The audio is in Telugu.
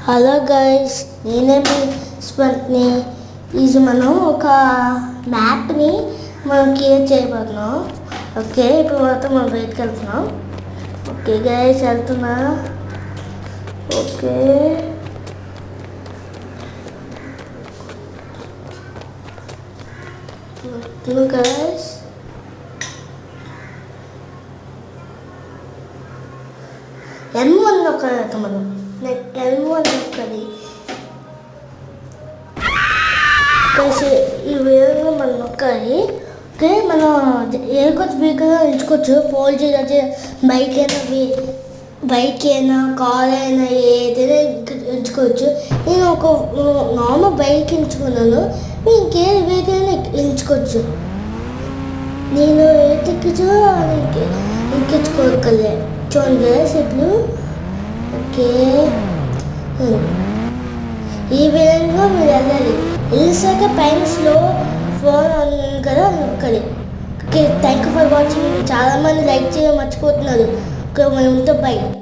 హలో గైస్, నేనే మీ స్పంత్ని. ఇది మనం ఒక మ్యాప్ని మనం క్రియేట్ చేయబోతున్నాం. ఓకే, ఇప్పుడు మొత్తం మనం బయటకు వెళ్తున్నాం. ఓకే గైస్, వెళ్తున్నా. Okay, guys M1 నొక్కాలి. మనం M1 నొక్కాలి. ఈ విధంగా మనం నొక్కాలి. ఓకే, మనం ఏకొచ్చి వెహికల్ ఎంచుకోవచ్చు. పోల్ చేయొచ్చు. బైక్ అయినా కార్ అయినా ఏదైనా ఎంచుకోవచ్చు. నేను ఒక నార్మల్ బైక్ ఎంచుకున్నాను. ఇంకే వెహికల్ అయినా ఎంచుకోవచ్చు. నేను ఎక్కించు ఎక్కించుకోగలే. చూడండి ఇప్పుడు. ఓకే, ఈ విధంగా మీరు వెళ్ళాలి. వెళ్ళాక పైన స్లో ఫోన్ ఉంది కదా, నొక్కాలి. Okay, thank you for watching. చాలామంది లైక్ చేయడం మర్చిపోతున్నారు. ఓకే, మనం ఉంటే బై.